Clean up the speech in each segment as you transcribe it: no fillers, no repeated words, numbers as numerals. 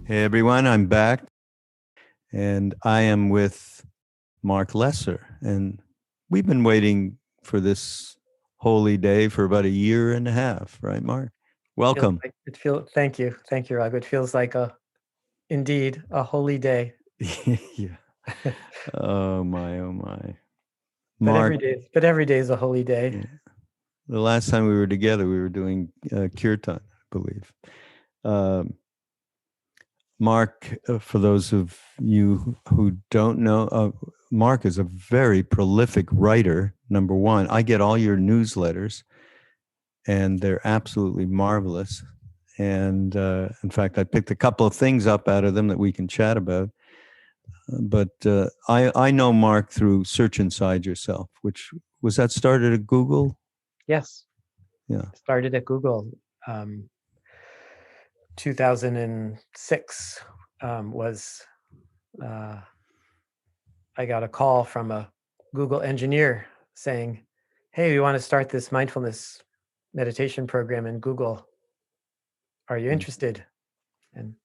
Hey everyone, I'm back and I am with Marc Lesser. And we've been waiting for this holy day for about a year and a half, right, Marc? Feels Welcome. like thank you. Thank you, Raghu. It feels like indeed a holy day. Yeah. Oh my, oh my. But Marc, every day is a holy day. yeah. The last time we were together, we were doing kirtan, I believe. Um, Marc, for those of you who don't know, Marc is a very prolific writer. Number one, I get all your newsletters, and they're absolutely marvelous. And in fact, I picked a couple of things up out of them that we can chat about. But I know Marc through Search Inside Yourself, which was that started at Google. Yes. Yeah. Started at Google. 2006 was I got a call from a Google engineer saying, "Hey, we want to start this mindfulness meditation program in Google. Are you interested?" And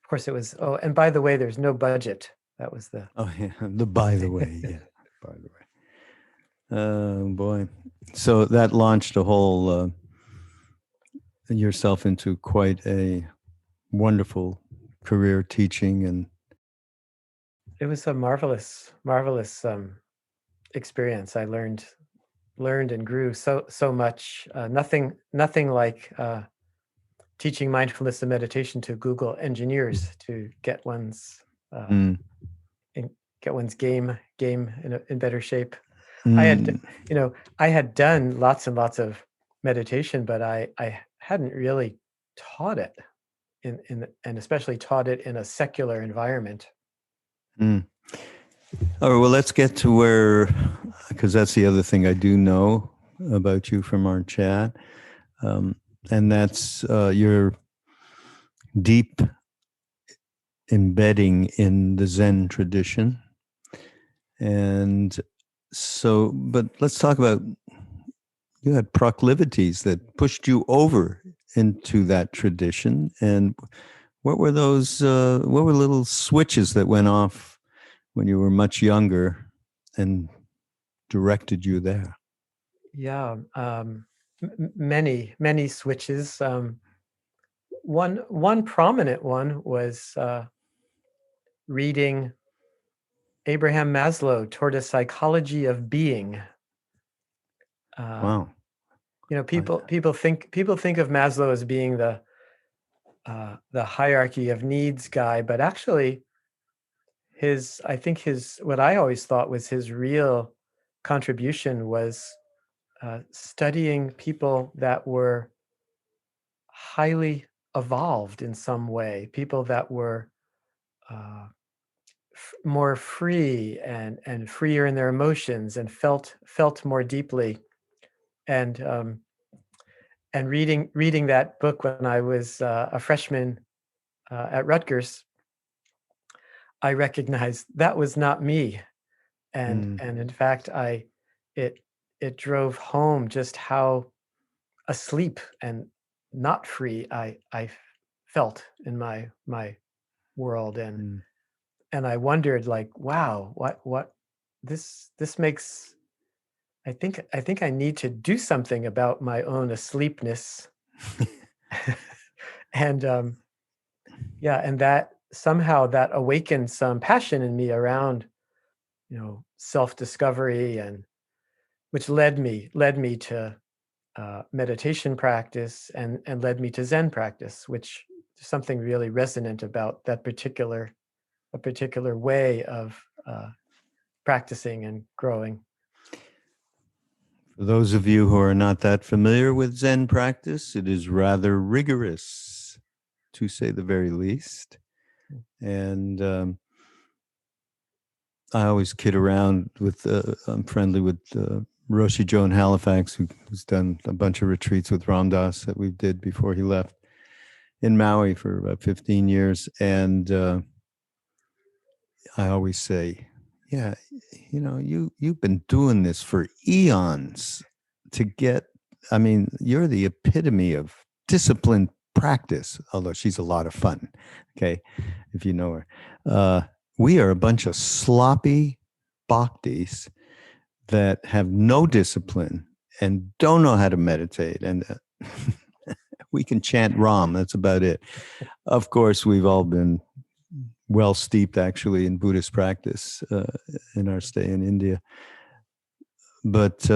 of course it was, oh, and by the way, there's no budget. That was the Oh yeah. The by the way, yeah. By the way. Oh boy. So that launched a whole yourself into quite a wonderful career teaching and it was a marvelous experience. I learned and grew so much. Nothing like teaching mindfulness and meditation to Google engineers to get one's uh, mm, in, get one's game in better shape. I had mm, I had done lots and lots of meditation, but I hadn't really taught it and especially taught it in a secular environment. mm. All right, well, let's get to where, because that's the other thing I do know about you from our chat, um, and that's your deep embedding in the Zen tradition. And so, but let's talk about, you had proclivities that pushed you over into that tradition. And what were those, what were little switches that went off when you were much younger and directed you there? Yeah, many switches. One prominent one was reading Abraham Maslow toward a psychology of being. Uh, Wow. people think of Maslow as being the hierarchy of needs guy, but actually, I think his what I always thought was his real contribution was studying people that were highly evolved in some way, people that were uh, more free and freer in their emotions and felt more deeply. And reading that book when I was a freshman at Rutgers, I recognized that was not me, Mm, and in fact, it it drove home just how asleep and not free I felt in my world, mm. and I wondered, like, wow, what this makes. I think I need to do something about my own asleepness, and yeah, and that somehow that awakened some passion in me around self discovery, and which led me to meditation practice, and led me to Zen practice, which is something really resonant about that particular way of practicing and growing. For those of you who are not that familiar with Zen practice, it is rather rigorous, to say the very least. And I always kid around with, I'm friendly with Roshi Joan Halifax, who's done a bunch of retreats with Ram Dass that we did before he left in Maui for about 15 years. And I always say, yeah, you've been doing this for eons to get, I mean, you're the epitome of disciplined practice, although she's a lot of fun. Okay, if you know her, we are a bunch of sloppy bhaktis that have no discipline and don't know how to meditate, and we can chant Ram. That's about it. Of course, we've all been well steeped actually in Buddhist practice in our stay in India. But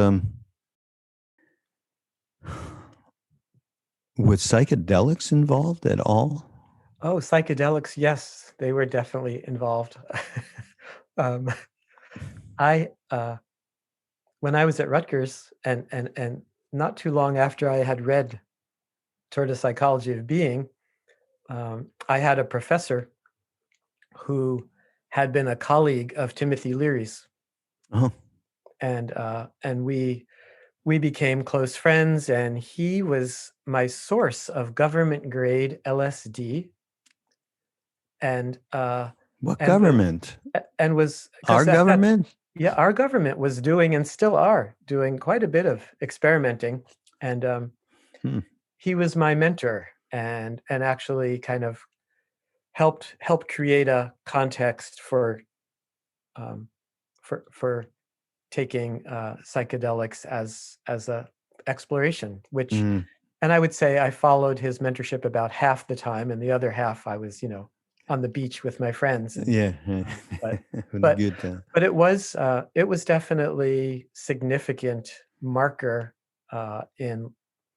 was psychedelics involved at all? Oh, psychedelics, yes, they were definitely involved. I when I was at Rutgers, and not too long after I had read Toward a Psychology of Being, I had a professor who had been a colleague of Timothy Leary's, and we became close friends, and he was my source of government grade LSD. And what government? And was our government? Yeah, our government was doing, and still are doing, quite a bit of experimenting. And he was my mentor, and actually kind of helped create a context for taking psychedelics as a exploration, which and I would say I followed his mentorship about half the time, and the other half I was, on the beach with my friends. And, but it was definitely significant marker in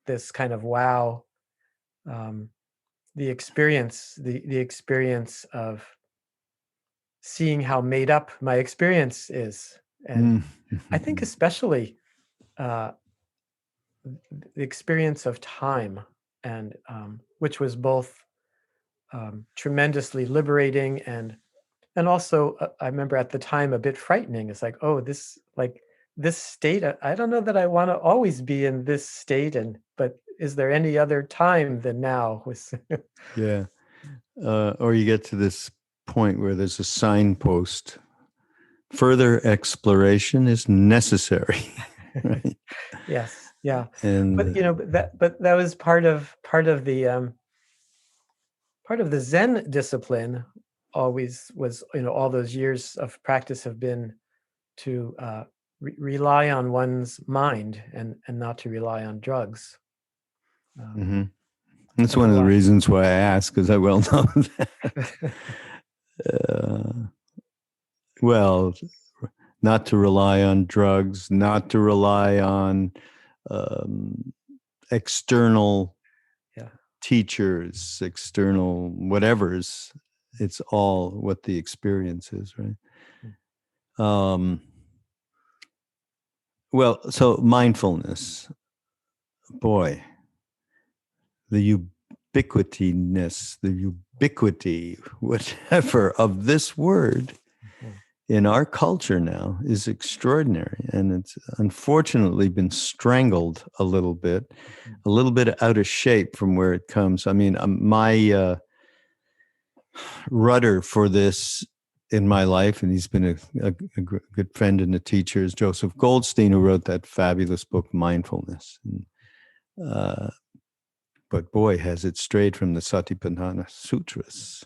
this kind of wow, the experience of seeing how made up my experience is. And I think especially the experience of time, and which was both tremendously liberating and also I remember at the time a bit frightening. It's like, oh, this state, I don't know that I want to always be in this state, but is there any other time than now? Yeah. Or you get to this point where there's a signpost. Further exploration is necessary. Right? Yes. Yeah. And but that was part of the Zen discipline. Always was, all those years of practice have been to rely on one's mind and not to rely on drugs. That's one of the reasons why I ask, because I well know that. Well, not to rely on drugs, not to rely on external teachers, external whatevers. It's all what the experience is, right? Well, so mindfulness, boy, the ubiquityness, the ubiquity, whatever, of this word in our culture now is extraordinary. And it's unfortunately been strangled a little bit out of shape from where it comes. I mean, my rudder for this in my life, and he's been a good friend and a teacher, is Joseph Goldstein, who wrote that fabulous book, Mindfulness. And, but boy, has it strayed from the Satipatthana Sutras.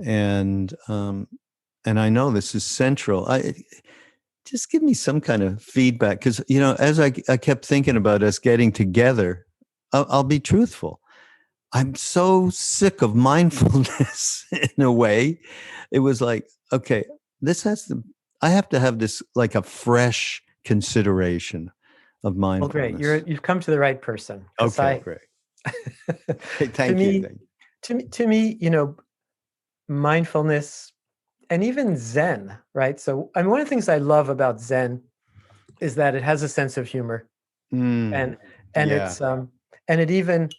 And I know this is central. Just give me some kind of feedback, because, as I kept thinking about us getting together, I'll be truthful. I'm so sick of mindfulness in a way. It was like, okay, I have to have this like a fresh consideration of mindfulness. Well, great. You've come to the right person. Okay, great. Hey, thank you. To me, mindfulness and even Zen, right? So, I mean, one of the things I love about Zen is that it has a sense of humor, and it's and it even,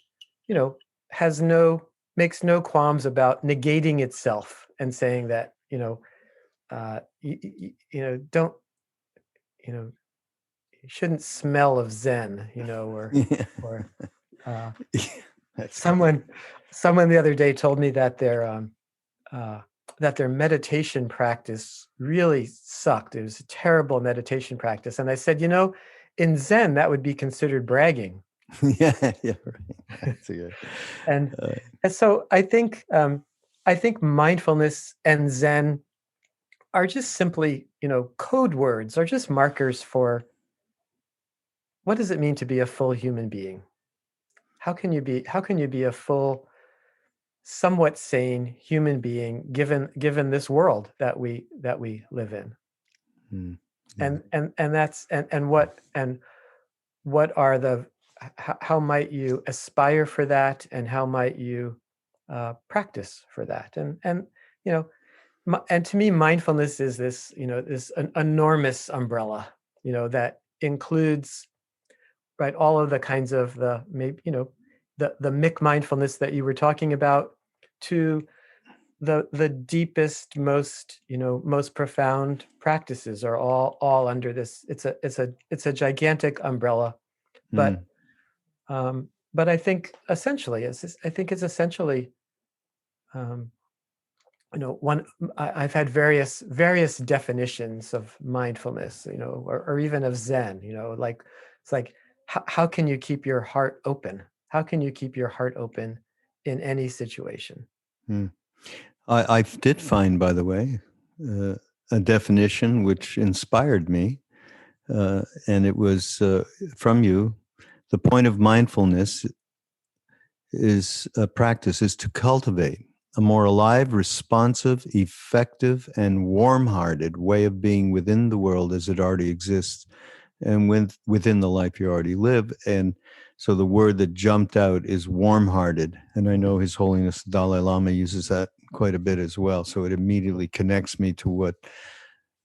makes no qualms about negating itself and saying that, you shouldn't smell of Zen, or someone the other day told me that their meditation practice really sucked. It was a terrible meditation practice. And I said, in Zen, that would be considered bragging. Yeah, yeah, right. That's a good. And Uh, and so I think mindfulness and Zen are just simply, code words, or just markers for what does it mean to be a full human being? How can you be a full, somewhat sane human being given this world that we live in? mm, yeah. And that's and what are the how might you aspire for that, and how might you practice for that? And you know and to me, mindfulness is this, this an enormous umbrella, that includes, right, all of the kinds of the, maybe, the McMindfulness that you were talking about, to the deepest, most, most profound practices are all under this. It's a gigantic umbrella. But Mm, but I think essentially, I think it's essentially, um, one. I've had various definitions of mindfulness, or even of Zen. Like, it's like, how can you keep your heart open? How can you keep your heart open in any situation? mm. I did find, by the way, uh, a definition which inspired me, and it was from you. The point of mindfulness is a practice is to cultivate a more alive, responsive, effective, and warm-hearted way of being within the world as it already exists, and within the life you already live. And so the word that jumped out is warm-hearted, and I know His Holiness the Dalai Lama uses that quite a bit as well. So it immediately connects me to what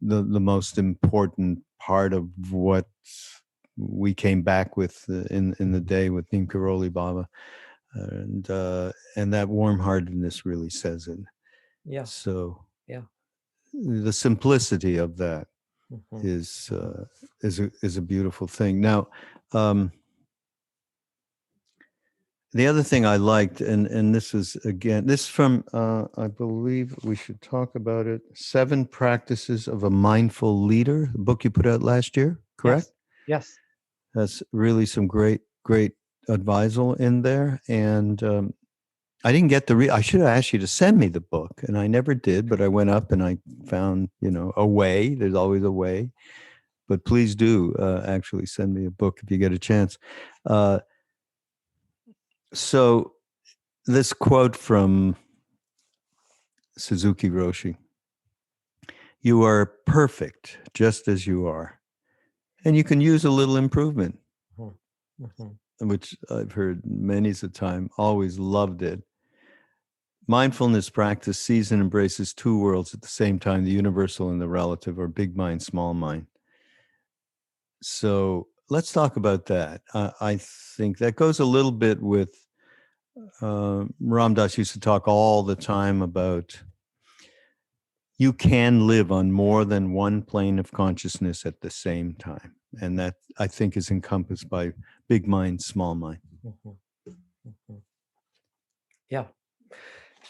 the most important part of what we came back with in the day with Neem Karoli Baba, and that warm-heartedness really says it. Yeah, So yeah. the simplicity of that Mhm, is mhm. is a beautiful thing. Now, um, the other thing I liked, and this is again, this from I believe we should talk about it. 7 Practices of a Mindful Leader, the book you put out last year, correct? Yes, yes. That's really some great advisal in there, and I didn't get the I should have asked you to send me the book, and I never did, but I went up and I found, a way. There's always a way. But please do actually send me a book if you get a chance. Uh, so this quote from Suzuki Roshi: "You are perfect just as you are, and you can use a little improvement," Mhm, mhm, which I've heard many's a time. Always loved it. Mindfulness practice sees and embraces two worlds at the same time: the universal and the relative, or big mind, small mind. So let's talk about that. I think that goes a little bit with Ram Dass used to talk all the time about you can live on more than one plane of consciousness at the same time. And that, I think, is encompassed by big mind, small mind. mhm, mhm. Yeah,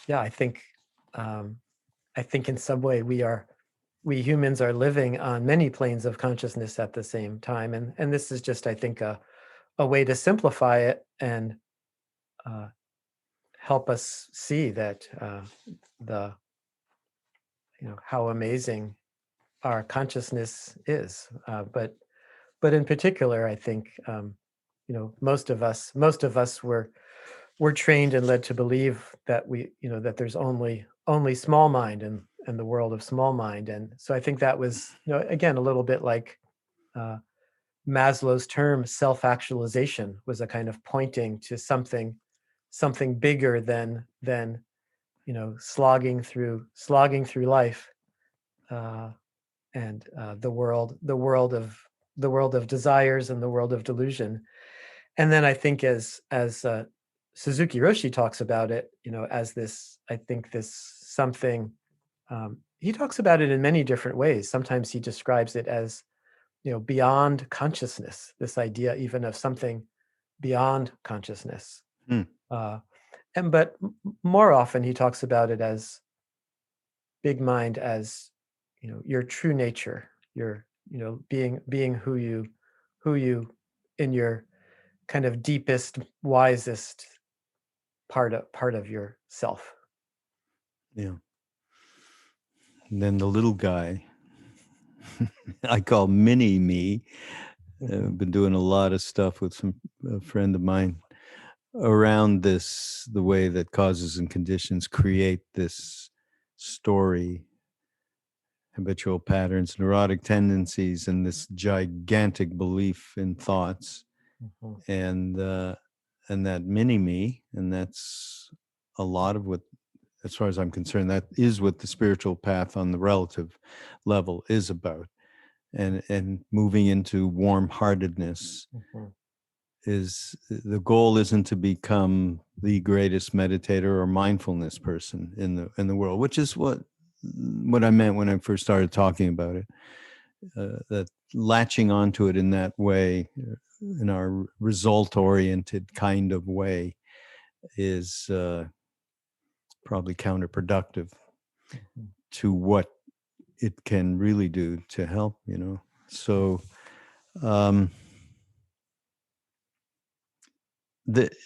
yeah. Um, I think in some way we humans are living on many planes of consciousness at the same time, and this is just, I think, a way to simplify it, and uh, help us see that, the how amazing our consciousness is. But in particular, I think, most of us were trained and led to believe that that there's only small mind, and the world of small mind. And so I think that was, again, a little bit like, uh, Maslow's term self-actualization was a kind of pointing to something bigger than slogging through life, uh, and the world of desires, and the world of delusion. And then I think, as Suzuki Roshi talks about it, as this, I think, this something. He talks about it in many different ways. Sometimes he describes it as, beyond consciousness. This idea even of something beyond consciousness. Hmm. Uh, and but more often he talks about it as big mind, as your true nature, your being who you in your kind of deepest, wisest part of yourself. Yeah. And then the little guy, I call mini me. I've been doing a lot of stuff with a friend of mine around this, the way that causes and conditions create this story, habitual patterns, neurotic tendencies, and this gigantic belief in thoughts, and that mini me, and that's a lot of what, as far as I'm concerned, that is what the spiritual path on the relative level is about. And moving into warm-heartedness is the goal isn't to become the greatest meditator or mindfulness person in the world, which is what I meant when I first started talking about it. That latching onto it in that way, in our result-oriented kind of way, is probably counterproductive to what it can really do to help, So the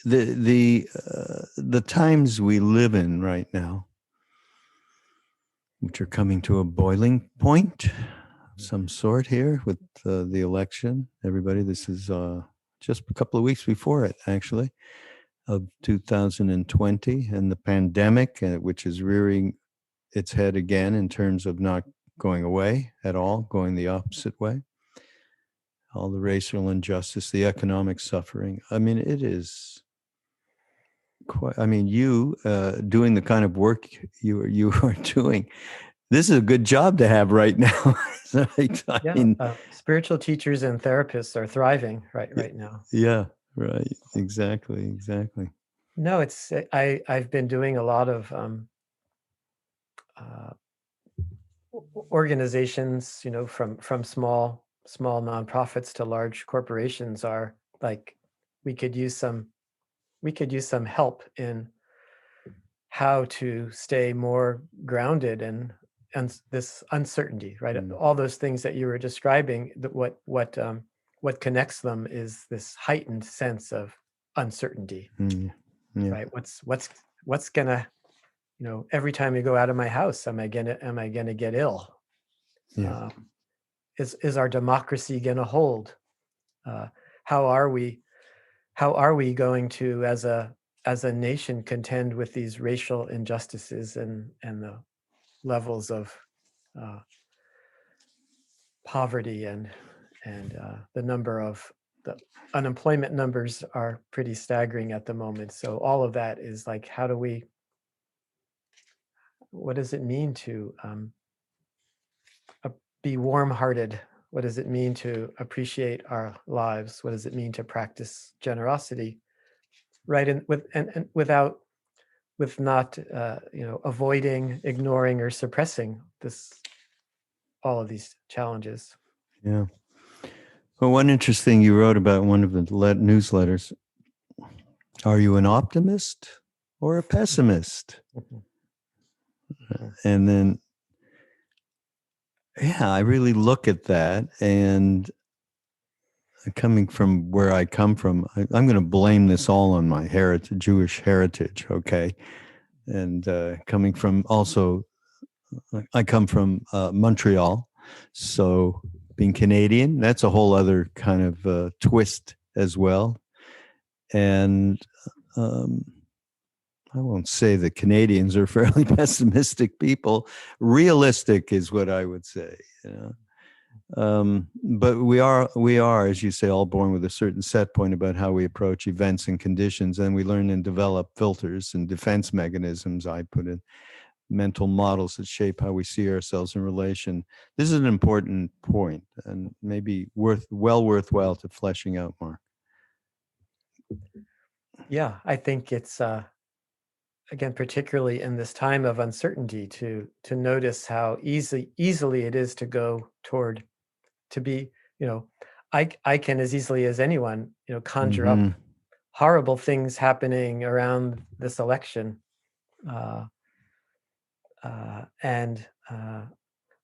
times we live in right now, which are coming to a boiling point of some sort here with the election, everybody, this is just a couple of weeks before it, actually, of 2020, and the pandemic, which is rearing its head again in terms of not going away at all, going the opposite way. All the racial injustice, the economic suffering. I mean, it is quite, you doing the kind of work you are doing. This is a good job to have right now. Spiritual teachers and therapists are thriving right now. Yeah, right. Exactly. No, I've been doing a lot of organizations, from small nonprofits to large corporations, are like, we could use some help in how to stay more grounded and this uncertainty, right? All those things that you were describing, that what connects them is this heightened sense of uncertainty. Yeah. Right? What's gonna, every time you go out of my house, am I gonna get ill? Yeah. Is our democracy gonna hold? How are we going to, as a nation, contend with these racial injustices and the levels of poverty and the unemployment numbers are pretty staggering at the moment. So all of that is like, what does it mean to be warm-hearted? What does it mean to appreciate our lives? What does it mean to practice generosity? Right, and without not avoiding, ignoring, or suppressing all of these challenges. Yeah. Well, one interesting you wrote about one of the newsletters. Are you an optimist or a pessimist? And then, I really look at that, and coming from where I come from, I'm going to blame this all on my Jewish heritage, okay? And coming from also, I come from Montreal, so being Canadian, that's a whole other kind of twist as well. And I won't say that Canadians are fairly pessimistic people. Realistic is what I would say. But we are, as you say, all born with a certain set point about how we approach events and conditions, and we learn and develop filters and defense mechanisms. I put in mental models that shape how we see ourselves in relation. This is an important point, and maybe worthwhile to fleshing out more. Yeah, I think it's again, particularly in this time of uncertainty, to notice how easily it is to go toward, to be, I can, as easily as anyone, conjure up horrible things happening around this election, but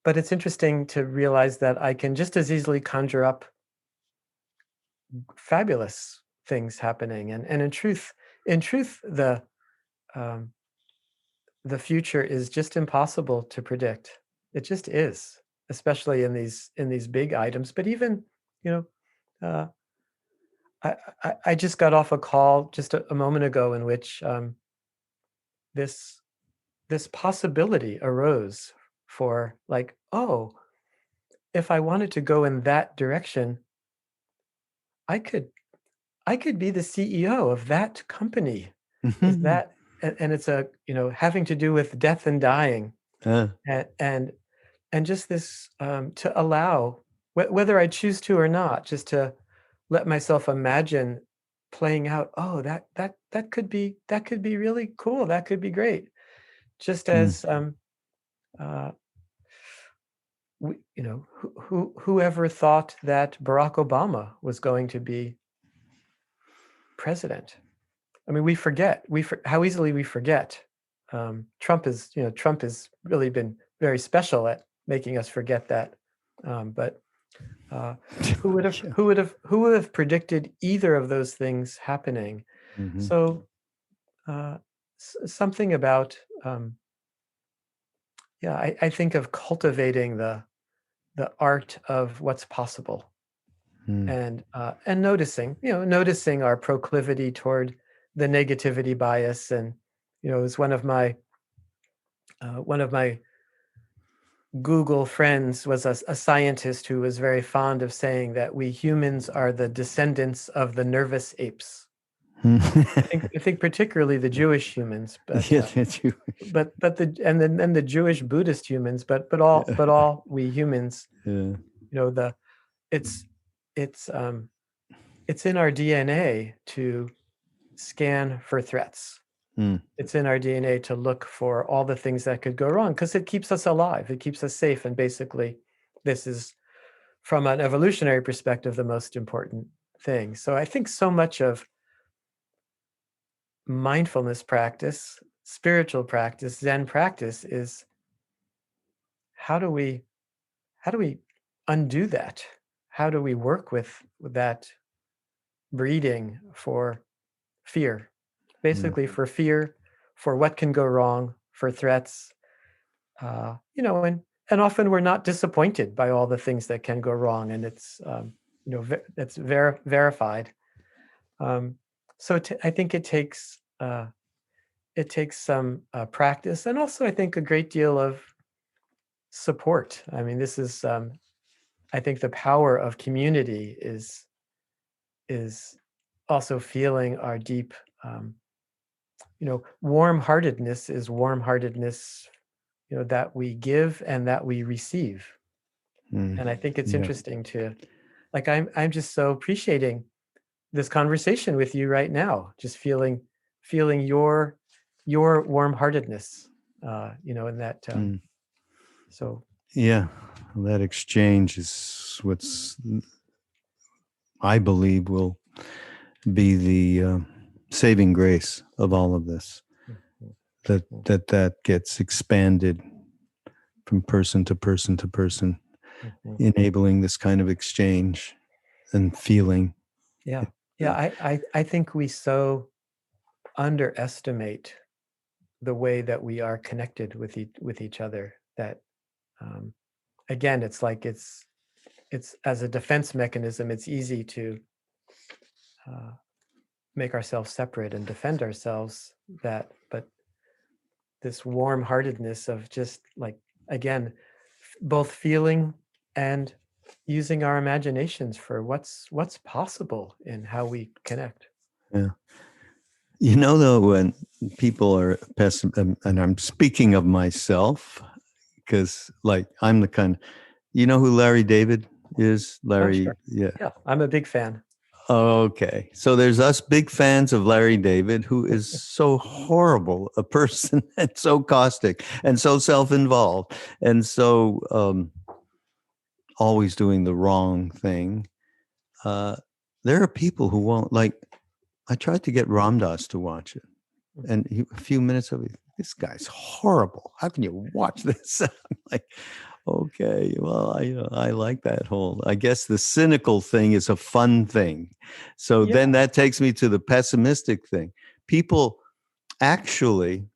it's interesting to realize that I can just as easily conjure up fabulous things happening. And in truth, the future is just impossible to predict. It just is, especially in these big items. But even, uh, I just got off a call just a moment ago in which this possibility arose for, like, oh, if I wanted to go in that direction, I could be the CEO of that company. Is that, and it's having to do with death and dying, and just this, to allow, whether I choose to or not, just to let myself imagine playing out. Oh, that could be really cool. That could be great. Just as whoever thought that Barack Obama was going to be president? I mean, we forget. How easily we forget. Trump has really been very special at making us forget that. But who would have predicted either of those things happening? So something about I think of cultivating the art of what's possible, and noticing our proclivity toward the negativity bias. And as one of my Google friends was a scientist who was very fond of saying that we humans are the descendants of the nervous apes. I think particularly the Jewish humans, but the Jewish Buddhist humans, but all we humans. It's in our DNA to scan for threats. It's in our DNA to look for all the things that could go wrong, because it keeps us alive. It keeps us safe. And basically, this is, from an evolutionary perspective, the most important thing. So I think so much of mindfulness practice, spiritual practice, Zen practice is, how do we undo that? How do we work with that breeding for fear? Basically, for fear, for what can go wrong, for threats, and often we're not disappointed by all the things that can go wrong, and it's it's verified. So I think it takes some practice, and also I think a great deal of support. I mean, this is I think the power of community is also feeling our deep. Warm-heartedness is warm-heartedness, that we give and that we receive. And I think it's interesting to, like, I'm just so appreciating this conversation with you right now, just feeling your warm-heartedness, in that. So yeah, that exchange is what's, I believe, will be the saving grace of all of this. That gets expanded from person to person to person, enabling this kind of exchange and feeling. Yeah. I think we so underestimate the way that we are connected with each other, that again, it's like it's as a defense mechanism, it's easy to make ourselves separate and defend ourselves, but this warm-heartedness of just, like, again, both feeling and using our imaginations for what's possible in how we connect. Yeah. Though, when people are pessimistic, and I'm speaking of myself, because, like, I'm the kind, who Larry David is? Larry, sure. Yeah, I'm a big fan. Okay. So there's us big fans of Larry David, who is so horrible a person and so caustic and so self-involved and so always doing the wrong thing. There are people who won't, like, I tried to get Ram Dass to watch it, and a few minutes of it, this guy's horrible. How can you watch this? I'm like, Okay, well, I like that whole. I guess the cynical thing is a fun thing. So Yeah. then that takes me to the pessimistic thing. People actually,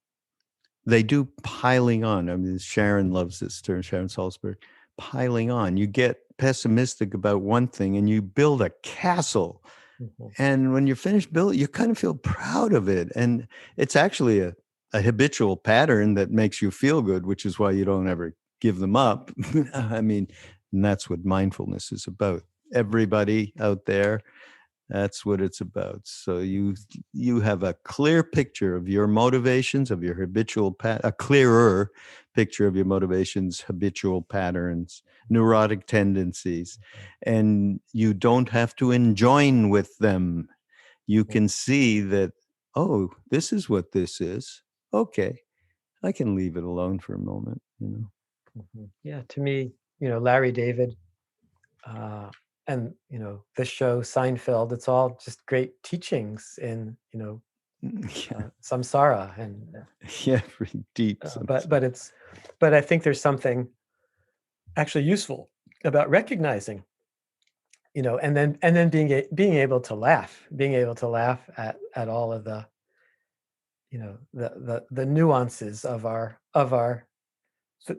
they do piling on. I mean, Sharon loves this term, Sharon Salzberg, piling on. You get pessimistic about one thing and you build a castle. Mhm. And when you're finished building, you kind of feel proud of it. And it's actually a habitual pattern that makes you feel good, which is why you don't ever give them up. I mean, and that's what mindfulness is about. Everybody out there, that's what it's about. So you have a clear picture of your motivations, of your a clearer picture of your motivations, habitual patterns, neurotic tendencies, and you don't have to enjoin with them. You can see that, oh, this is what this is. Okay, I can leave it alone for a moment, Yeah, to me, Larry David, and this show Seinfeld, it's all just great teachings in Yeah, samsara, and yeah, pretty deep. but I think there's something actually useful about recognizing, and then being able to laugh at all of the the nuances of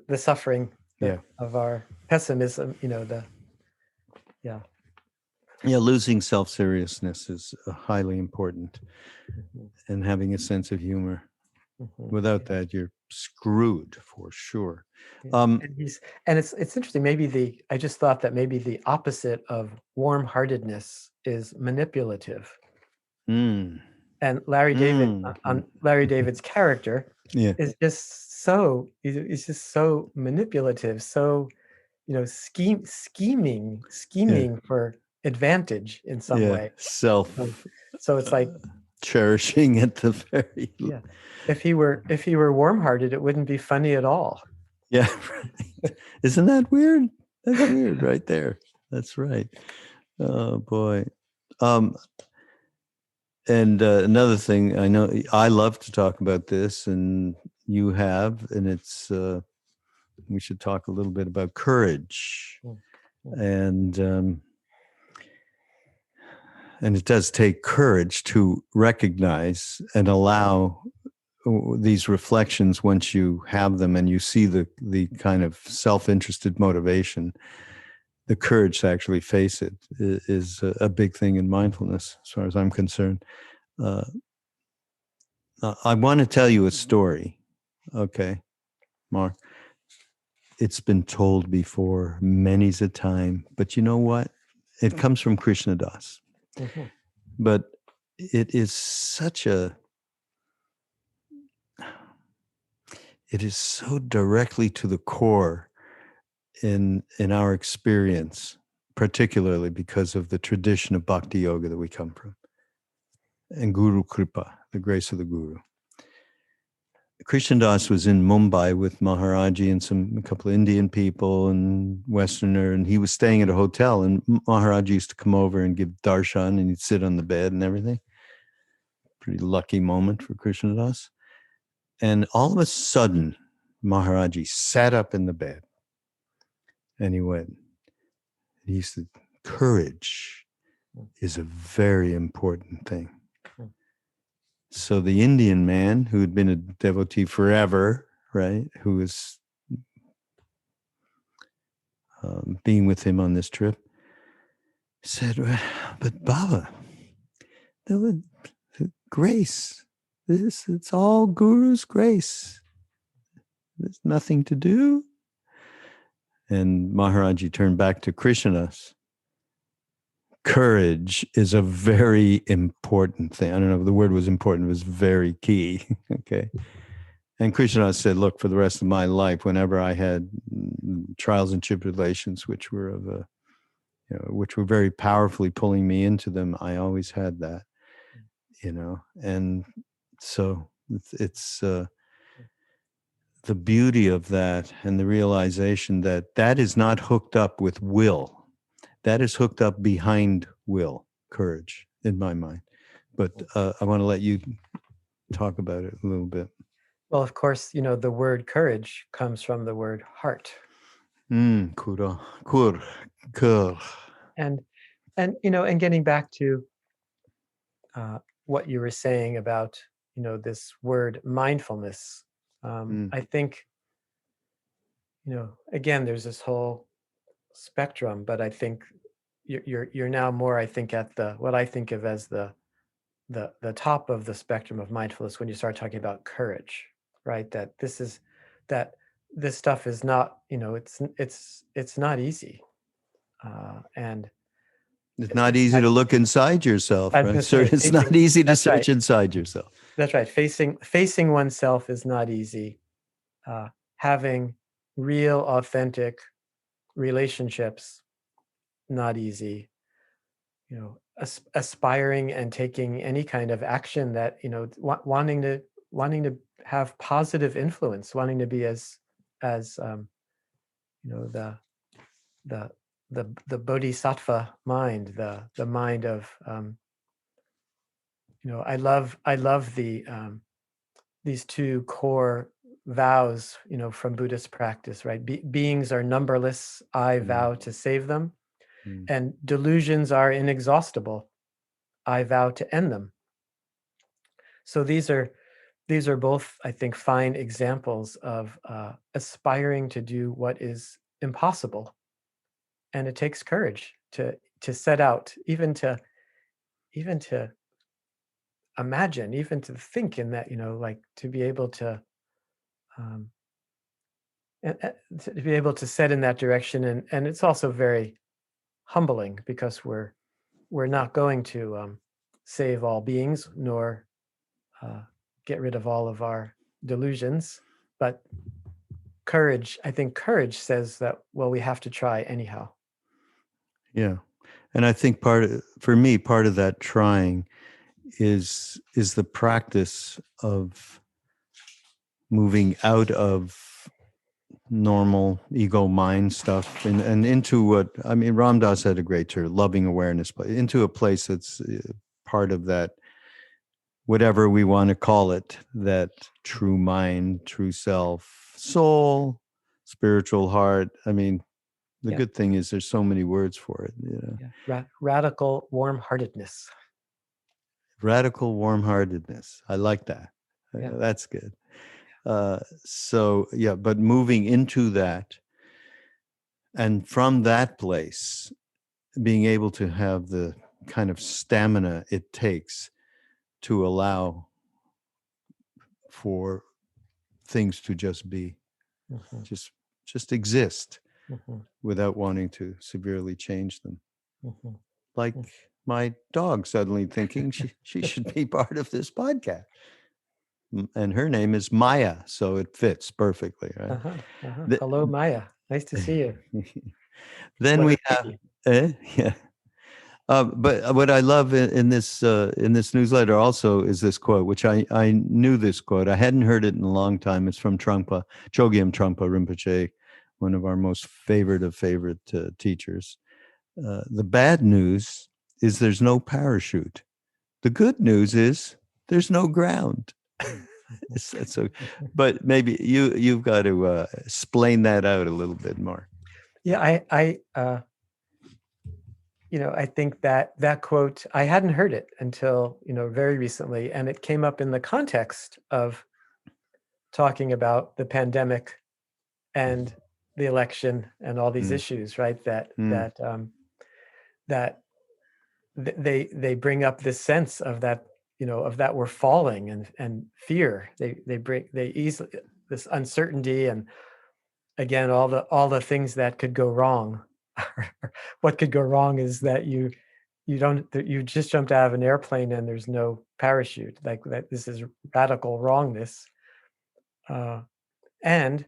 the suffering, Yeah. of our pessimism, yeah. Yeah, losing self-seriousness is highly important, Mhm. and having a sense of humor. Mhm. Without that, you're screwed for sure. Yeah. Um, And it's interesting. I just thought that maybe the opposite of warm-heartedness is manipulative. mm, And Larry David, mm. on Larry David's character, Yeah, is just so he's just so manipulative, so yeah, scheming for advantage in some yeah. way. So, Self so it's like, cherishing at the very, yeah, if he were warm-hearted, it wouldn't be funny at all. yeah. Right. Isn't that weird? That's weird, right there. That's right. Oh boy. Um, and another thing, I know I love to talk about this, and you have, and it's. We should talk a little bit about courage, Mm, mm, and it does take courage to recognize and allow these reflections. Once you have them and you see the kind of self-interested motivation, the courage to actually face it is a big thing in mindfulness, as far as I'm concerned. Uh, I want to tell you a story, okay, Mark? It's been told before many's a time, but you know what? It comes from Krishna Das, mhm, but it is such a, it is so directly to the core in our experience, particularly because of the tradition of bhakti yoga that we come from, and Guru Kripa, the grace of the Guru. Krishna Das was in Mumbai with Maharaji and a couple of Indian people and Westerner, and he was staying at a hotel, and Maharaji used to come over and give darshan, and he'd sit on the bed and everything. Pretty lucky moment for Krishna Das. And all of a sudden, Maharaji sat up in the bed and he went, he said, courage is a very important thing. mm, So the Indian man who had been a devotee forever, right, who was being with him on this trip, said, "Well, but Baba, the grace, it's all Guru's grace. There's nothing to do." And Maharaji turned back to Krishnadas. Courage is a very important thing. I don't know if the word was important, it was very key. Okay. And Krishnadas said, look, for the rest of my life, whenever I had trials and tribulations, which were which were very powerfully pulling me into them, I always had that, and so it's the beauty of that, and the realization that that is not hooked up with will. That is hooked up behind will, courage, in my mind. But I want to let you talk about it a little bit. Well, of course, the word courage comes from the word heart. Kura, kur. And and getting back to what you were saying about this word mindfulness, I think again there's this whole spectrum, but I think you're now more, I think, at the what I think of as the top of the spectrum of mindfulness when you start talking about courage, right? That this stuff is not, it's not easy, and It's not in easy fact, to look inside yourself, I was right? going to So say it's not easy to that's right. search inside yourself. That's right. Facing oneself is not easy. Having real, authentic relationships, not easy. Aspiring and taking any kind of action that wanting to have positive influence, wanting to be as the the the bodhisattva mind, the mind of I love these two core vows, from Buddhist practice, right? Beings are numberless. I vow to save them. And delusions are inexhaustible. I vow to end them. So these are both, I think, fine examples of aspiring to do what is impossible, and it takes courage to set out, even to imagine, even to think in that, like to be able to um, to be able to set in that direction, and it's also very humbling because we're not going to save all beings, nor get rid of all of our delusions, but I think courage says that, well, we have to try anyhow. Yeah. And I think for me, part of that trying is the practice of moving out of normal ego mind stuff and into what, I mean, Ram Dass had a great term, loving awareness, but into a place that's part of that, whatever we want to call it, that true mind, true self, soul, spiritual heart. I mean, the good thing is there's so many words for it. Radical warm-heartedness. Radical warm-heartedness. I like that. That's good. But moving into that, and from that place, being able to have the kind of stamina it takes to allow for things to just be, just exist, without wanting to severely change them. Like my dog suddenly thinking she should be part of this podcast. And her name is Maya, so it fits perfectly, right? Hello, Maya. Nice to see you. Then we have, yeah. But what I love in this newsletter also is this quote, which I knew this quote. I hadn't heard it in a long time. It's from Trungpa, Chogyam Trungpa Rinpoche, one of our most favorite of favorite teachers. The bad news is there's no parachute. The good news is there's no ground. So, but maybe you've got to explain that out a little bit more. Yeah, I think that quote, I hadn't heard it until very recently, and it came up in the context of talking about the pandemic and the election and all these issues, right? That they bring up this sense of that, of that we're falling, and fear. They easily, this uncertainty, and again all the things that could go wrong. What could go wrong is that you just jumped out of an airplane and there's no parachute. Like that, this is radical wrongness. And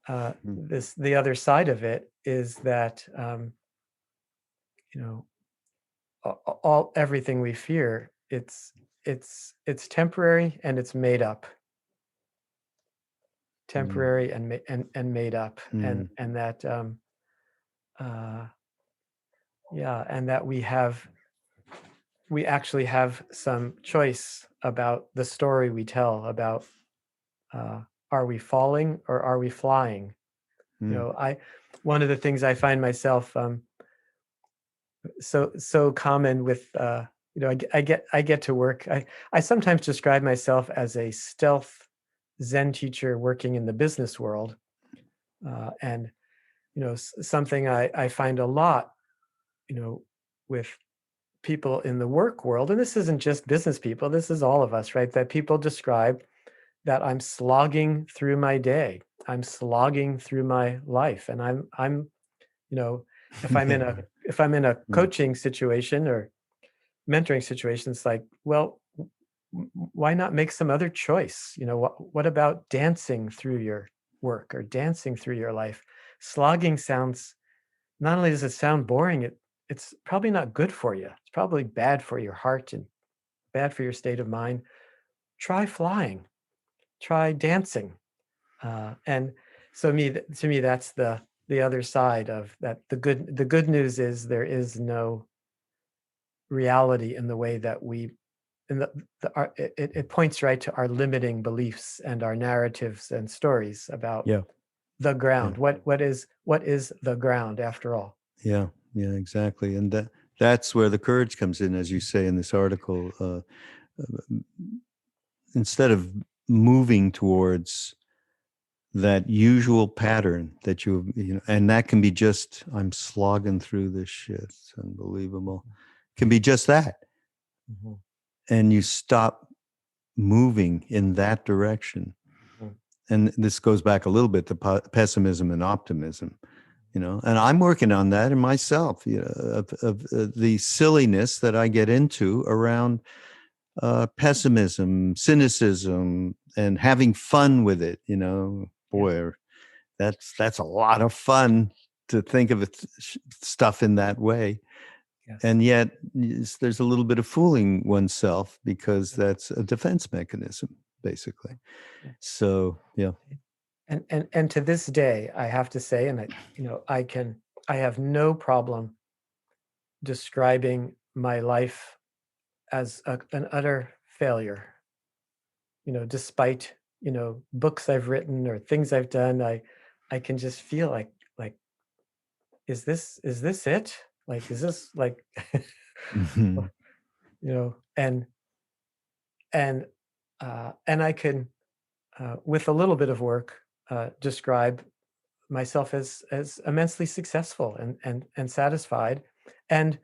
the other side of it is that everything we fear, it's temporary and it's made up. Temporary and made up, and that and that we actually have some choice about the story we tell about, are we falling or are we flying? One of the things I find myself so common with I get to work. I sometimes describe myself as a stealth Zen teacher working in the business world, and something I find a lot, with people in the work world, and this isn't just business people, this is all of us, right? That people describe that I'm slogging through my day, I'm slogging through my life, and I'm if I'm in a coaching situation or mentoring situation, it's like, well, why not make some other choice? What about dancing through your work or dancing through your life? Slogging sounds, not only does it sound boring, it's probably not good for you. It's probably bad for your heart and bad for your state of mind. Try flying, try dancing. And so to me, that's the other side of that. The good news is there is no reality in the way that it points right to our limiting beliefs and our narratives and stories about the ground. What is the ground after all? Yeah, exactly. And that's where the courage comes in, as you say in this article. Instead of moving towards that usual pattern that and that can be just, I'm slogging through this shit, it's unbelievable, can be just that. Mm-hmm. And you stop moving in that direction. Mm-hmm. And this goes back a little bit to pessimism and optimism, and I'm working on that in myself, of the silliness that I get into around pessimism, cynicism, and having fun with it. Boy, that's a lot of fun to think of stuff in that way. Yes. And yet there's a little bit of fooling oneself, because that's a defense mechanism, basically. So, yeah. And to this day, I have to say, and I have no problem describing my life as an utter failure. Despite books I've written or things I've done, I can just feel like is this it? Like, is this like mm-hmm. And I can with a little bit of work describe myself as immensely successful and satisfied, and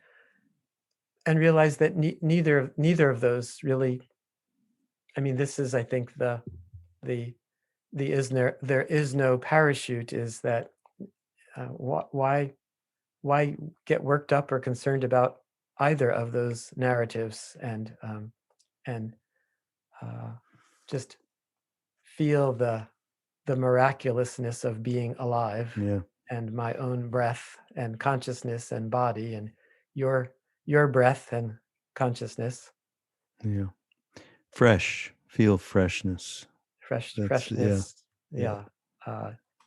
realize that neither of those really. I mean, this is, I think, the there is no parachute is that why get worked up or concerned about either of those narratives, and just feel the miraculousness of being alive, and my own breath and consciousness and body, and your breath and consciousness. Feel freshness. Freshness.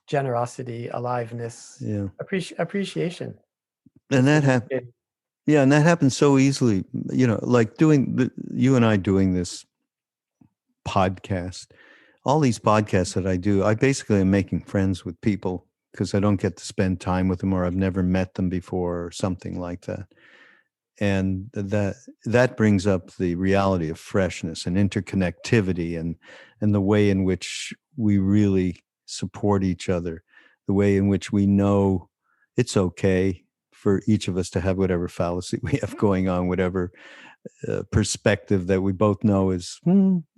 Generosity, aliveness, appreciation. And that happens. Yeah, and that happens so easily. Like you and I doing this podcast. All these podcasts that I do, I basically am making friends with people because I don't get to spend time with them, or I've never met them before, or something like that. And that brings up the reality of freshness and interconnectivity, and the way in which we really support each other, the way in which we know it's okay for each of us to have whatever fallacy we have going on, whatever perspective that we both know is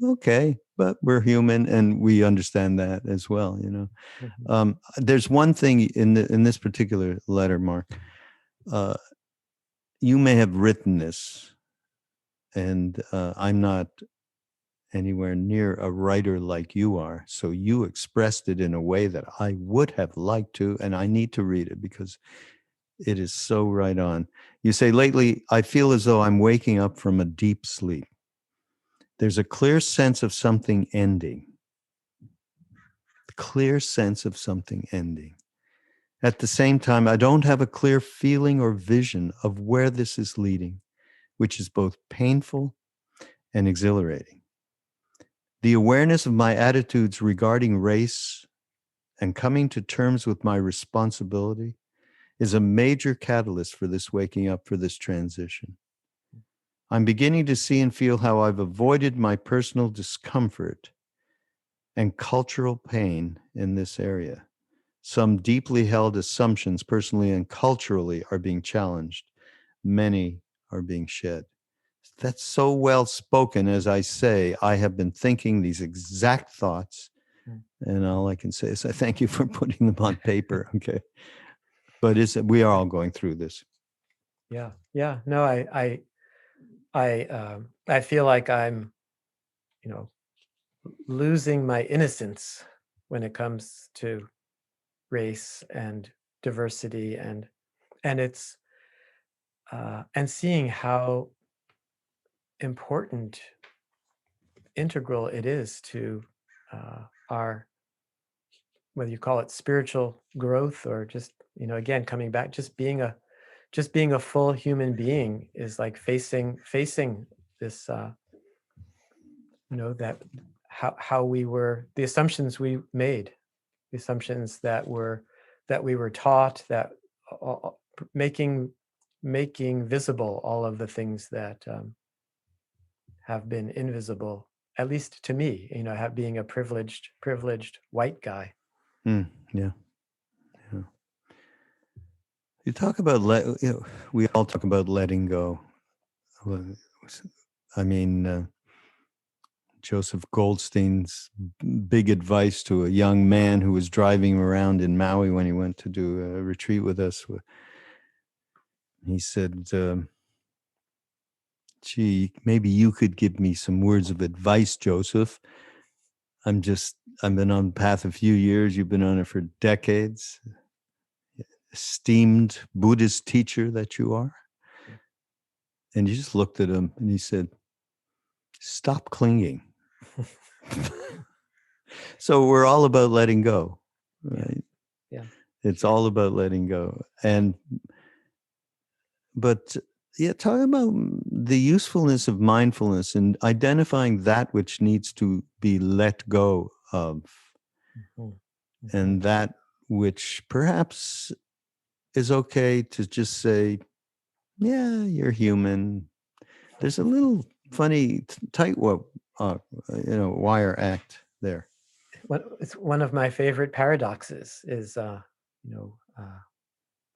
okay, but we're human and we understand that as well. Mm-hmm. There's one thing in this particular letter, Mark. You may have written this, and I'm not anywhere near a writer like you are. So you expressed it in a way that I would have liked to, and I need to read it because it is so right on. You say, lately, I feel as though I'm waking up from a deep sleep. There's a clear sense of something ending. Clear sense of something ending. At the same time, I don't have a clear feeling or vision of where this is leading, which is both painful and exhilarating. The awareness of my attitudes regarding race and coming to terms with my responsibility is a major catalyst for this waking up, for this transition. I'm beginning to see and feel how I've avoided my personal discomfort and cultural pain in this area. Some deeply held assumptions, personally and culturally, are being challenged. Many are being shed. That's so well spoken. As I say, I have been thinking these exact thoughts, and all I can say is I thank you for putting them on paper. Okay, but we are all going through this. Yeah. No, I feel like I'm, losing my innocence when it comes to race and diversity, and it's and seeing how important, integral it is to our, whether you call it spiritual growth or just, again, coming back, just being a full human being is like facing this, that how we were, the assumptions we made, the assumptions that we were taught, that making visible all of the things that have been invisible, at least to me, being a privileged white guy. Yeah. You talk about we all talk about letting go. I mean, Joseph Goldstein's big advice to a young man who was driving around in Maui when he went to do a retreat with us. He said, gee, maybe you could give me some words of advice, Joseph. I've been on the path a few years. You've been on it for decades. Esteemed Buddhist teacher that you are. And he just looked at him and he said, stop clinging. So we're all about letting go, right? Yeah. It's all about letting go. But talking about the usefulness of mindfulness and identifying that which needs to be let go of, and that which perhaps is okay to just say, yeah, you're human. There's a little funny tightrope, wire act there. It's one of my favorite paradoxes is,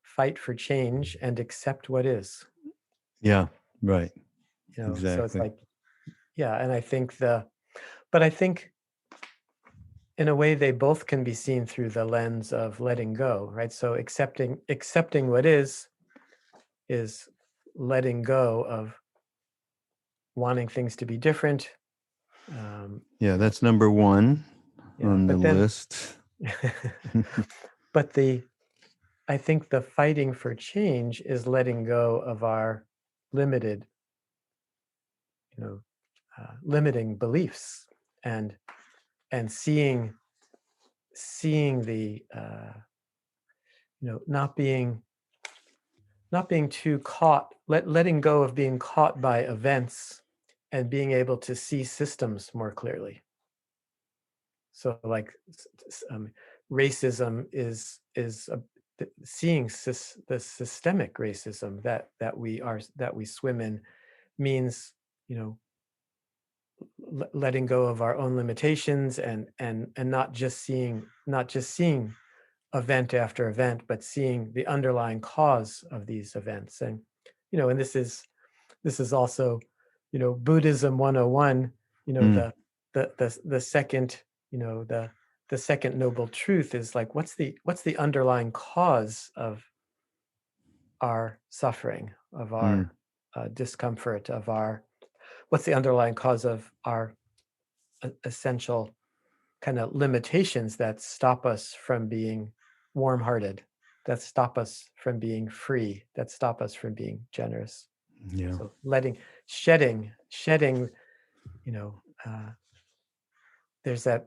fight for change and accept what is. Yeah, right. Exactly. So it's like, yeah. And I think but I think in a way they both can be seen through the lens of letting go, right? So accepting what is letting go of wanting things to be different. That's number one on the list. But I think the fighting for change is letting go of our limited, limiting beliefs, and seeing the, not being too caught, letting go of being caught by events and being able to see systems more clearly. So like racism is seeing the systemic racism that we swim in, means, letting go of our own limitations, and not just seeing event after event, but seeing the underlying cause of these events. And and this is also, Buddhism 101, the second, the second noble truth is like, what's the underlying cause of our suffering, of our discomfort, of our, what's the underlying cause of our essential kind of limitations that stop us from being warm-hearted, that stop us from being free, that stop us from being generous. Yeah. So shedding, there's that,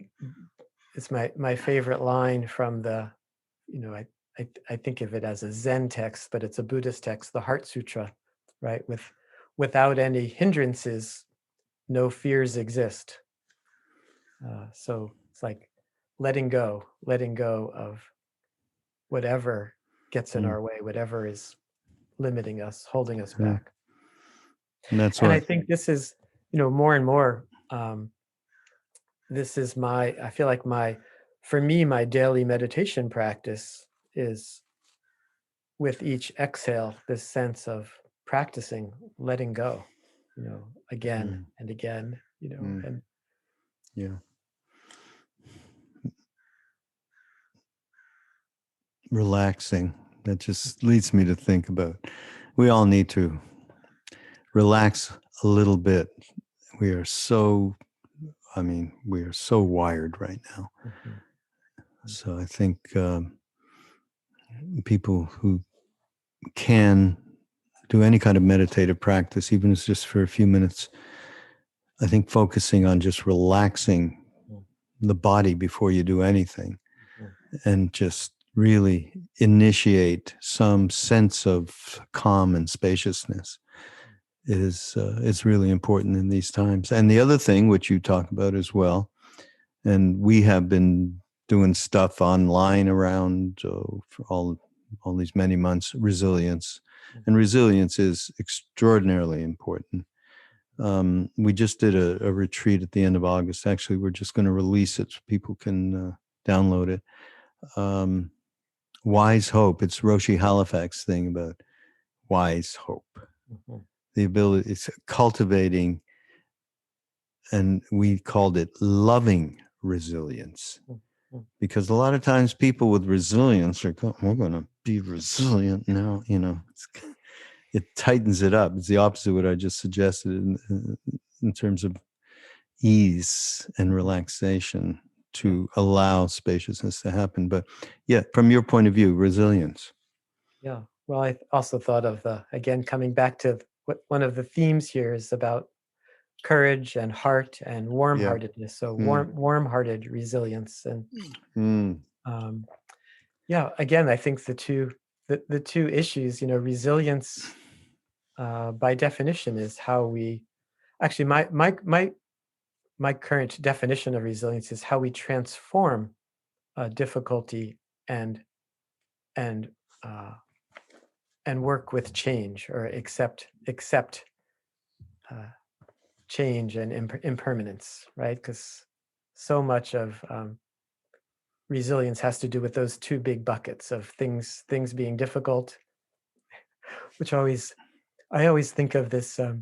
it's my favorite line from the, I think of it as a Zen text, but it's a Buddhist text, the Heart Sutra, right? Without any hindrances, no fears exist. So it's like letting go of whatever gets in our way, whatever is limiting us, holding us back. And that's And what I think this is, more and more, this is I feel like for me, my daily meditation practice is with each exhale, this sense of practicing letting go, again and again, and yeah. Relaxing. That just leads me to think about, we all need to relax a little bit. We are so wired right now. So I think people who can do any kind of meditative practice, even if it's just for a few minutes, I think focusing on just relaxing the body before you do anything and just really initiate some sense of calm and spaciousness is really important in these times. And the other thing, which you talk about as well, and we have been doing stuff online around for all these many months, resilience. And resilience is extraordinarily important. We just did a retreat at the end of August. Actually, we're just going to release it so people can download it. Wise hope. It's Roshi Halifax thing about wise hope. The ability, it's cultivating, and we called it loving resilience. Because a lot of times people with resilience are going, we're going to be resilient now. It tightens it up. It's the opposite of what I just suggested in terms of ease and relaxation to allow spaciousness to happen. But yeah, from your point of view, resilience. Yeah. Well, I also thought of again, coming back to what one of the themes here is about courage and heart and warm-heartedness. So warm-hearted resilience. And again, I think the two issues, resilience by definition is how we actually my current definition of resilience is how we transform difficulty and work with change, or accept change and impermanence, right? Because so much of resilience has to do with those two big buckets of things being difficult, which I always think of this. I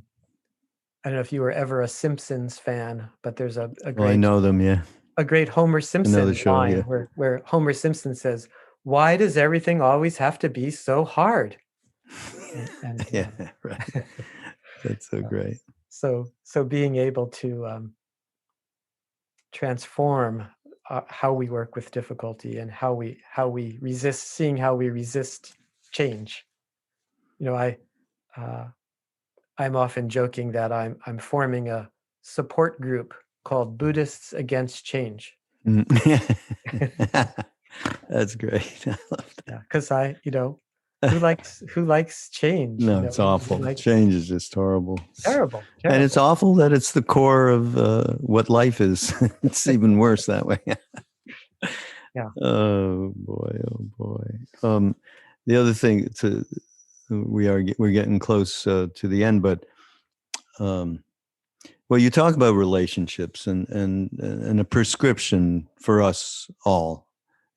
don't know if you were ever a Simpsons fan, but there's a great, I know them, yeah. A great Homer Simpson line where Homer Simpson says, "Why does everything always have to be so hard?" And yeah, right. That's so great. So being able to transform how we work with difficulty and how we resist, seeing how we resist change. I'm often joking that I'm forming a support group called Buddhists Against Change. That's great. I love that. Yeah, because who likes change? No, it's awful. Change is just horrible. Terrible. And it's awful that it's the core of what life is. It's even worse that way. Yeah. Oh boy. The other thing, we're getting close to the end, but well, you talk about relationships and a prescription for us all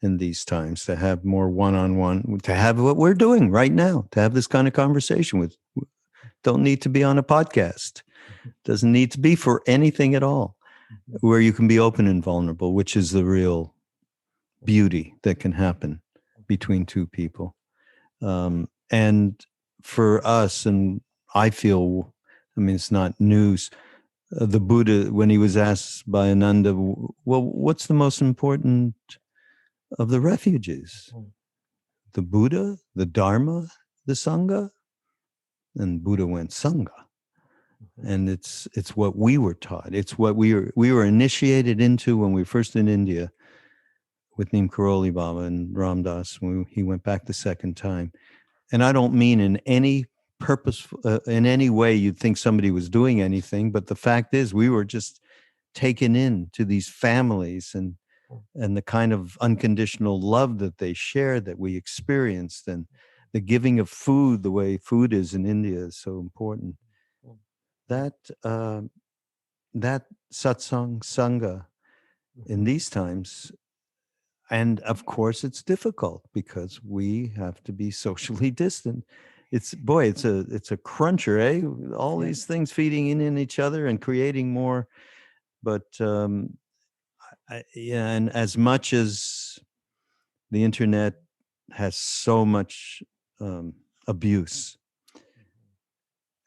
in these times to have more one-on-one, to have what we're doing right now, to have this kind of conversation with. Don't need to be on a podcast. Doesn't need to be for anything at all, where you can be open and vulnerable, which is the real beauty that can happen between two people. And for us, and I feel, it's not news, the Buddha, when he was asked by Ananda, well, what's the most important of the refuges? The Buddha, the Dharma, the Sangha? And Buddha went, Sangha. And it's what we were taught. It's what we were initiated into when we were first in India with Neem Karoli Baba and Ram Dass when he went back the second time. And I don't mean in any in any way you'd think somebody was doing anything, but the fact is we were just taken into these families and and the kind of unconditional love that they shared, that we experienced, and the giving of food, the way food is in India, is so important. That that satsang sangha in these times, and of course it's difficult because we have to be socially distant. It's a cruncher, eh? All these things feeding in each other and creating more. But yeah, and as much as the internet has so much abuse,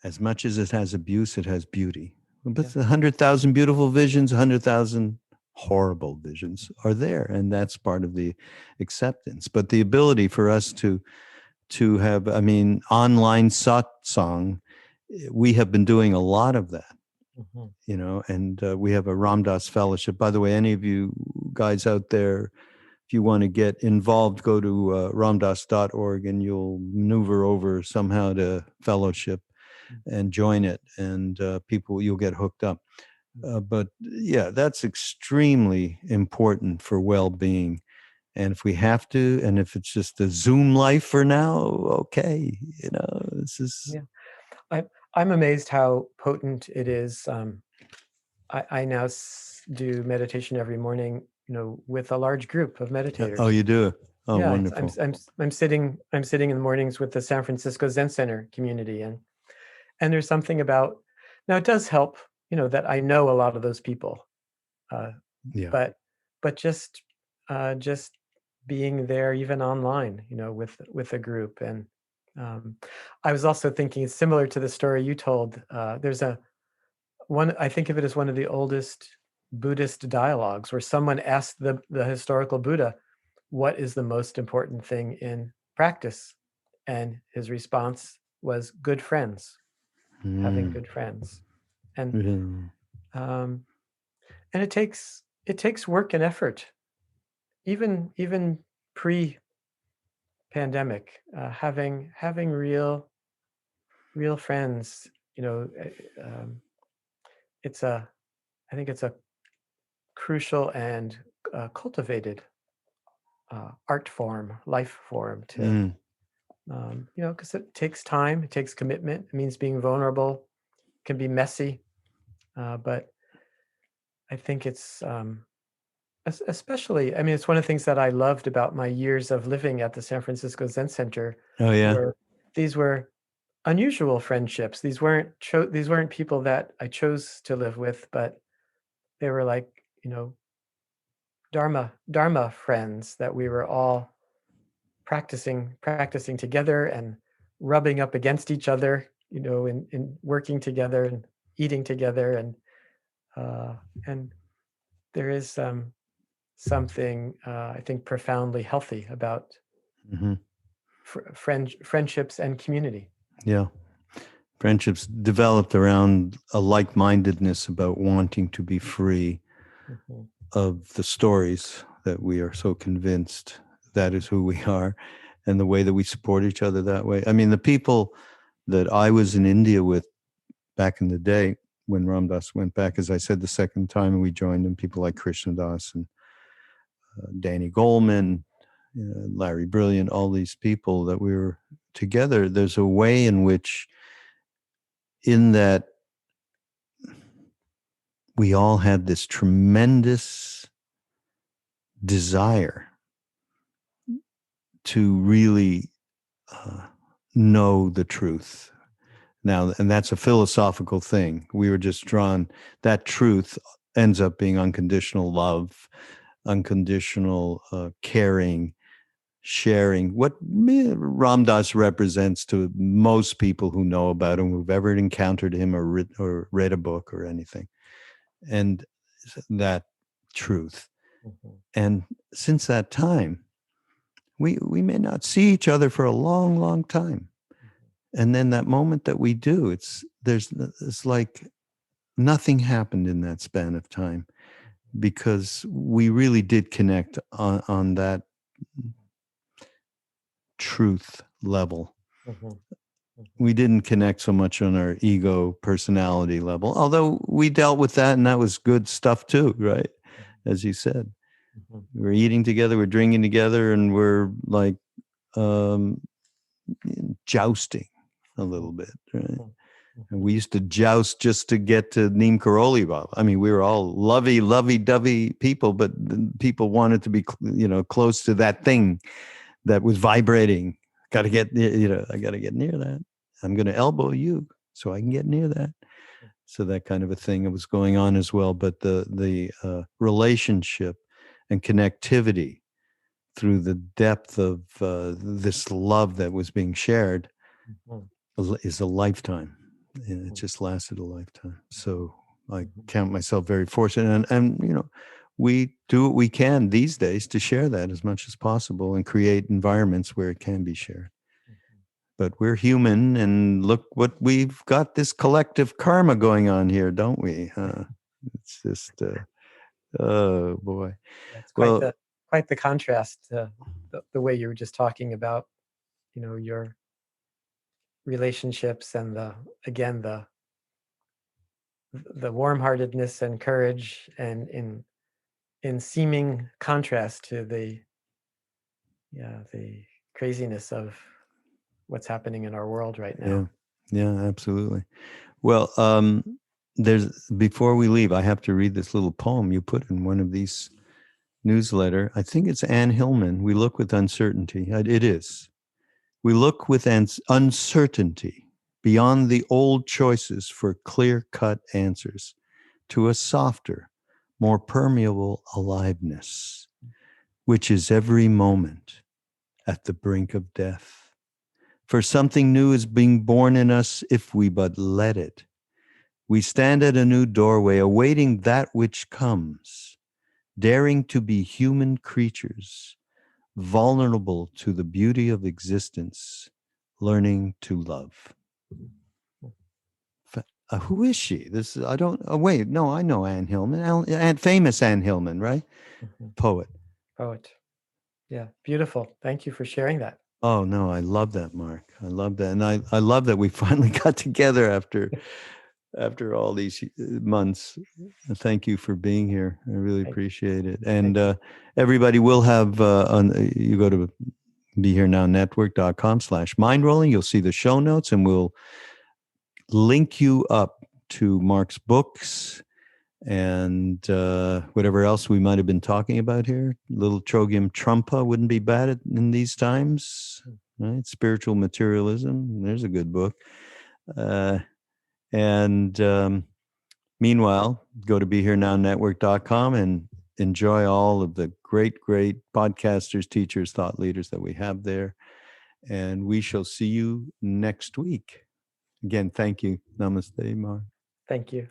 as much as it has abuse, it has beauty. But 100,000 beautiful visions, 100,000 horrible visions are there, and that's part of the acceptance. But the ability for us to have, I mean, online satsang, we have been doing a lot of that. You know, and we have a Ram Dass fellowship. By the way, any of you guys out there, if you want to get involved, go to ramdas.org and you'll maneuver over somehow to fellowship and join it, and you'll get hooked up. But yeah, that's extremely important for well-being. And if we have to, and if it's just a Zoom life for now, okay, you know, this is. Yeah, I'm amazed how potent it is. I now do meditation every morning, you know, with a large group of meditators. Oh, you do? Oh, yeah, wonderful. I'm sitting in the mornings with the San Francisco Zen Center community, and there's something about, now it does help, you know, that I know a lot of those people. But just being there, even online, you know, with a group. And I was also thinking, it's similar to the story you told. There's I think of it as one of the oldest Buddhist dialogues, where someone asked the historical Buddha, what is the most important thing in practice? And his response was good friends, having good friends. And and it takes work and effort, even pre-pandemic, having real friends. You know, I think it's a crucial and cultivated art form, life form to, you know, because it takes time, it takes commitment. It means being vulnerable, can be messy, but I think it's especially, I mean, it's one of the things that I loved about my years of living at the San Francisco Zen Center. Oh yeah. These were unusual friendships. These weren't people that I chose to live with, but they were like, you know, Dharma friends that we were all practicing together and rubbing up against each other, you know, in working together and eating together. And there is something I think profoundly healthy about friendships and community. Yeah. Friendships developed around a like-mindedness about wanting to be free of the stories that we are so convinced that is who we are, and the way that we support each other that way. I mean, the people that I was in India with back in the day, when Ram Dass went back, as I said, the second time we joined him, people like Krishna Das and Danny Goleman, Larry Brilliant, all these people that we were together, there's a way in which, in that, we all had this tremendous desire to really know the truth. Now, and that's a philosophical thing. We were just drawn, that truth ends up being unconditional love, unconditional caring, sharing. What Ram Dass represents to most people who know about him, who've ever encountered him or read a book or anything. And that truth. And since that time, we may not see each other for a long, long time. And then that moment that we do, it's like nothing happened in that span of time, because we really did connect on that truth level. We didn't connect so much on our ego personality level, although we dealt with that, and that was good stuff too, right? As you said. We're eating together, we're drinking together, and we're like jousting a little bit, right? And we used to joust just to get to Neem Karoli Baba. I mean, we were all lovey-dovey people, but people wanted to be, close to that thing that was vibrating. Got to get, I got to get near that. I'm going to elbow you so I can get near that. So that kind of a thing was going on as well. But the relationship and connectivity through the depth of this love that was being shared is a lifetime. And it just lasted a lifetime. So I count myself very fortunate. And we do what we can these days to share that as much as possible and create environments where it can be shared. But we're human, and look what we've got, this collective karma going on here, don't we? It's just, oh boy. It's quite the contrast to the way you were just talking about, your relationships and the warm-heartedness and courage, and in seeming contrast to the craziness of what's happening in our world right now. Yeah, absolutely. Well, before we leave, I have to read this little poem you put in one of these newsletter. I think it's Anne Hillman. We look with uncertainty. It is. We look with uncertainty beyond the old choices for clear-cut answers to a softer, more permeable aliveness, which is every moment at the brink of death. For something new is being born in us if we but let it. We stand at a new doorway, awaiting that which comes, daring to be human creatures, vulnerable to the beauty of existence, learning to love. Who is she? I know Anne Hillman, famous Anne Hillman, right? Poet. Yeah, beautiful. Thank you for sharing that. Oh, no, I love that, Mark. I love that. And I love that we finally got together after all these months. Thank you for being here. I really appreciate it. And everybody will have, you go to BeHereNowNetwork.com/mindrolling. You'll see the show notes, and we'll link you up to Mark's books and whatever else we might have been talking about here. Little Chogyam Trungpa wouldn't be bad in these times, right? Spiritual Materialism. There's a good book. Meanwhile, go to BeHereNowNetwork.com and enjoy all of the great podcasters, teachers, thought leaders that we have there. And we shall see you next week. Again, thank you. Namaste, Mark. Thank you.